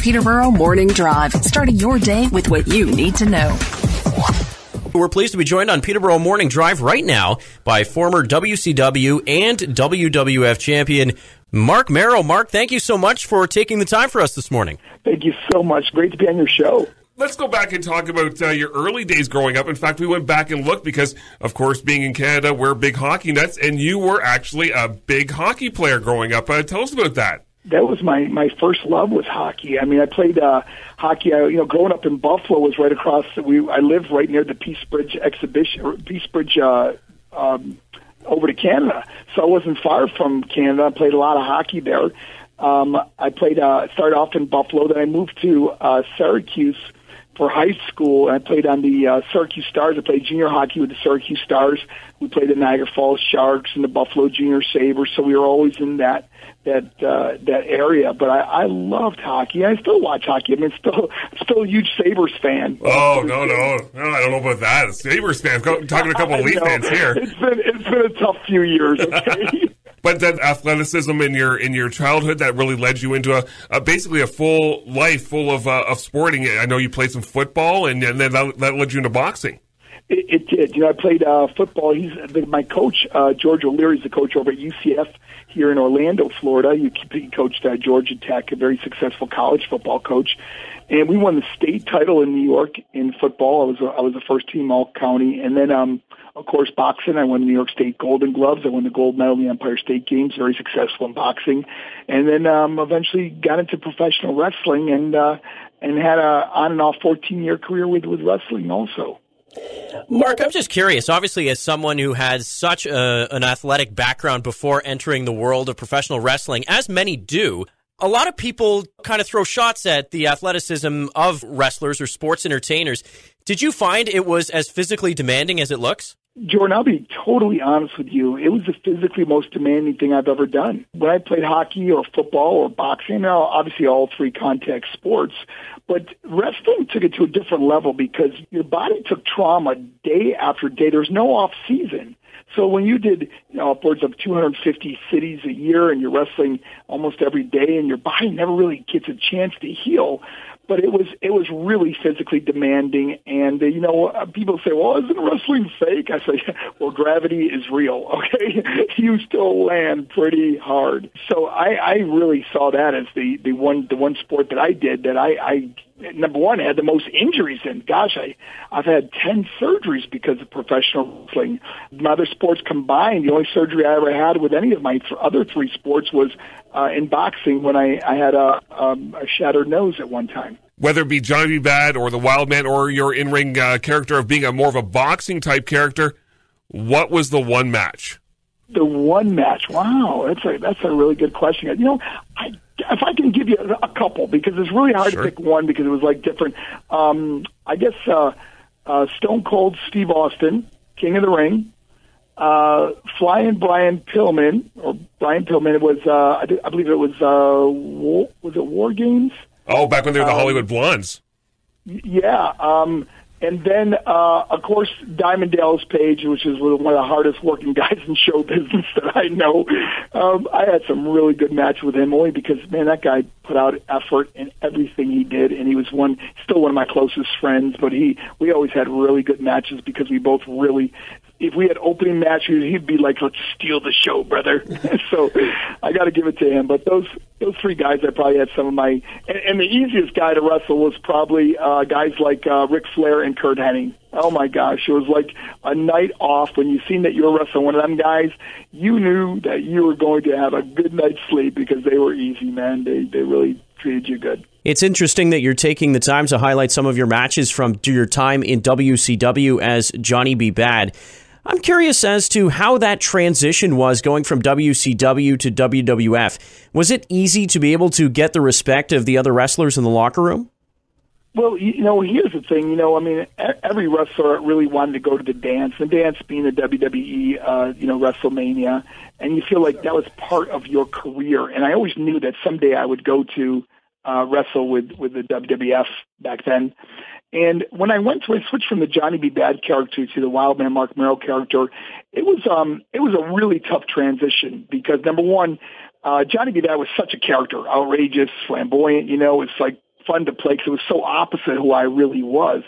Peterborough Morning Drive, starting your day with what you need to know. We're pleased to be joined on Peterborough Morning Drive right now by former WCW and WWF champion Marc Mero. Marc, thank you so much for taking the time for us this morning. Thank you so much. Great to be on your show. Let's go back and talk about your early days growing up. In fact, we went back and looked because, of course, being in Canada, we're big hockey nuts, and you were actually a big hockey player growing up. Tell us about that. That was my first love was hockey. I mean, I played hockey. Growing up in Buffalo was right across. I lived right near the Peace Bridge over to Canada, so I wasn't far from Canada. I played a lot of hockey there. I started off in Buffalo, then I moved to Syracuse for high school. I played on the Syracuse Stars. I played junior hockey with the Syracuse Stars. We played the Niagara Falls Sharks and the Buffalo Junior Sabres, so we were always in that area. But I loved hockey. I still watch hockey. I mean, still a huge Sabres fan. Oh, no, I don't know about that. A Sabres fan. Talking to a couple of Leaf fans here. It's been a tough few years, okay? But that athleticism in your childhood, that really led you into basically a full life full of sporting. I know you played some football, and then that led you into boxing. It did. I played football. My coach, George O'Leary, is the coach over at UCF here in Orlando, Florida. He coached Georgia Tech, a very successful college football coach. And we won the state title in New York in football. I was the first team all-county. And then, of course, boxing. I won the New York State Golden Gloves. I won the gold medal in the Empire State Games, very successful in boxing. And then eventually got into professional wrestling and had a on and off 14-year career with wrestling also. Marc, I'm just curious, obviously as someone who has such an athletic background before entering the world of professional wrestling, as many do, a lot of people kind of throw shots at the athleticism of wrestlers or sports entertainers. Did you find it was as physically demanding as it looks? Jordan, I'll be totally honest with you. It was the physically most demanding thing I've ever done. When I played hockey or football or boxing, obviously all three contact sports, but wrestling took it to a different level because your body took trauma day after day. There's no off season. So when you did upwards of 250 cities a year and you're wrestling almost every day and your body never really gets a chance to heal, but it was really physically demanding. And, people say, well, isn't wrestling fake? I say, well, gravity is real, okay? You still land pretty hard. So I really saw that as the one sport that I did that I number one, had the most injuries in. Gosh, I've had 10 surgeries because of professional wrestling. My other sports combined, the only surgery I ever had with any of my other three sports was in boxing when I had a shattered nose at one time. Whether it be Johnny B. Bad or the Wild Man or your in-ring character of being more of a boxing-type character, what was the one match? The one match? Wow, that's a really good question. If I can give you a couple, because it's really hard to pick one because it was different. I guess Stone Cold Steve Austin, King of the Ring, Flying Brian Pillman, it was I believe it was was it War Games? Oh, back when they were the Hollywood Blondes. Yeah. And then, of course, Diamond Dallas Page, which is one of the hardest working guys in show business that I know. I had some really good matches with him only because, man, that guy put out effort in everything he did, and he was still one of my closest friends. But we always had really good matches because we both really, if we had opening matches, he'd be like, let's steal the show, brother. So I got to give it to him. But those three guys, I probably had some of my, and the easiest guy to wrestle was probably guys like Ric Flair and Kurt Hennig. Oh my gosh, it was like a night off when you seen that you were wrestling one of them guys. You knew that you were going to have a good night's sleep because they were easy, man. They really treated you good. It's interesting that you're taking the time to highlight some of your matches from your time in WCW as Johnny B. Bad. I'm curious as to how that transition was going from WCW to WWF. Was it easy to be able to get the respect of the other wrestlers in the locker room? Well, here's the thing. Every wrestler really wanted to go to the dance being the WWE, WrestleMania, and you feel like that was part of your career. And I always knew that someday I would go to wrestle with the WWF back then. And when I switched from the Johnny B. Bad character to the Wild Man Marc Mero character, it was a really tough transition because number one, Johnny B. Bad was such a character, outrageous, flamboyant. It's like fun to play because it was so opposite who I really was.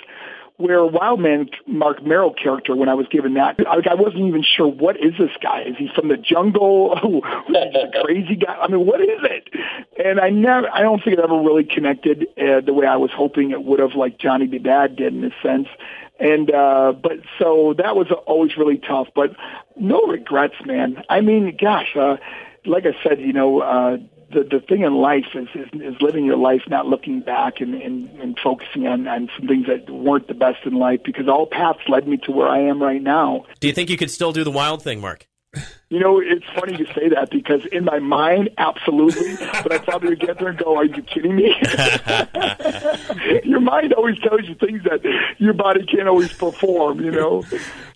Where Wildman Marc Mero character, when I was given that, I wasn't even sure, what is this guy? Is he from the jungle? Is he a crazy guy? I mean, what is it? And I don't think it ever really connected the way I was hoping it would have, like Johnny B. Bad did in a sense. And but so that was always really tough. But no regrets, man. I mean, gosh, like I said, the thing in life is living your life, not looking back and focusing on some things that weren't the best in life, because all paths led me to where I am right now. Do you think you could still do the wild thing, Mark? It's funny you say that, because in my mind, absolutely. But I probably would get there and go, are you kidding me? Your mind always tells you things that your body can't always perform,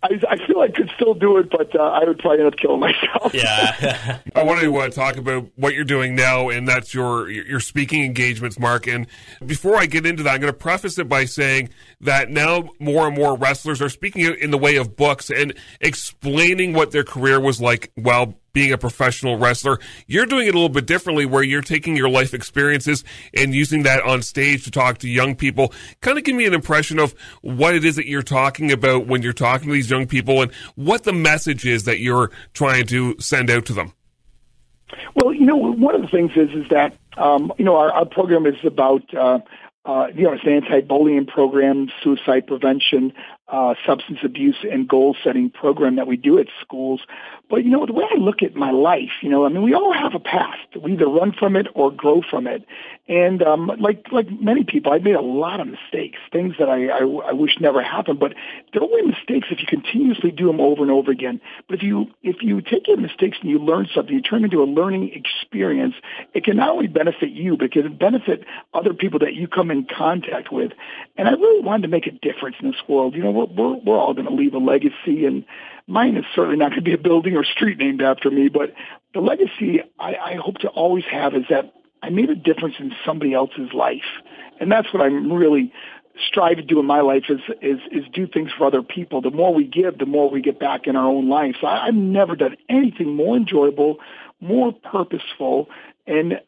I feel I could still do it, but I would probably end up killing myself. Yeah. I want to talk about what you're doing now, and that's your speaking engagements, Mark. And before I get into that, I'm going to preface it by saying that now more and more wrestlers are speaking in the way of books and explaining what their career was like while being a professional wrestler. You're doing it a little bit differently, where you're taking your life experiences and using that on stage to talk to young people. Kind of give me an impression of what it is that you're talking about when you're talking to these young people, and what the message is that you're trying to send out to them. Well, one of the things is that, our program is about, it's an anti-bullying program, suicide prevention, substance abuse, and goal-setting program that we do at schools. But, the way I look at my life, we all have a past. We either run from it or grow from it. And like many people, I've made a lot of mistakes, things that I wish never happened. But they're only mistakes if you continuously do them over and over again. But if you take your mistakes and you learn something, you turn them into a learning experience, it can not only benefit you, but it can benefit other people that you come in contact with. And I really wanted to make a difference in this world. We're all going to leave a legacy, and mine is certainly not going to be a building or street named after me, but the legacy I hope to always have is that I made a difference in somebody else's life. And that's what I'm really strive to do in my life is do things for other people. The more we give, the more we get back in our own life. So I've never done anything more enjoyable, more purposeful, and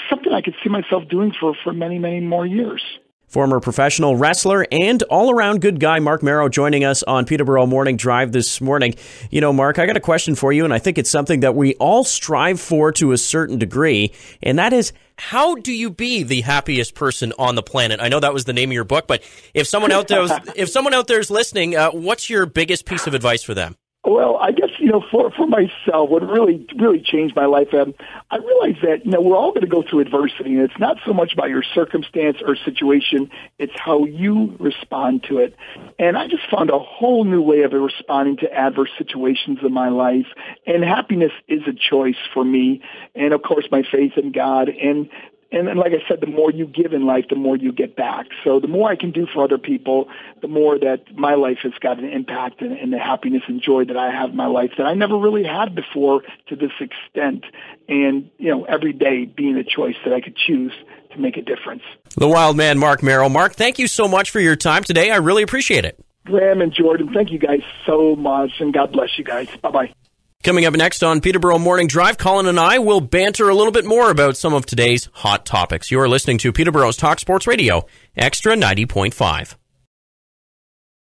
something I could see myself doing for many, many more years. Former professional wrestler and all-around good guy Marc Mero joining us on Peterborough Morning Drive this morning. Mark, I got a question for you, and I think it's something that we all strive for to a certain degree, and that is, how do you be the happiest person on the planet? I know that was the name of your book, but if someone out there is listening, what's your biggest piece of advice for them? Well, I guess, for myself, what really changed my life, I realized that, we're all going to go through adversity, and it's not so much about your circumstance or situation, it's how you respond to it. And I just found a whole new way of responding to adverse situations in my life, and happiness is a choice for me, and of course my faith in God, and like I said, the more you give in life, the more you get back. So the more I can do for other people, the more that my life has got an impact and the happiness and joy that I have in my life that I never really had before to this extent. And, every day being a choice that I could choose to make a difference. The wild man, Marc Mero. Mark, thank you so much for your time today. I really appreciate it. Graham and Jordan, thank you guys so much, and God bless you guys. Bye-bye. Coming up next on Peterborough Morning Drive, Colin and I will banter a little bit more about some of today's hot topics. You're listening to Peterborough's Talk Sports Radio, Extra 90.5.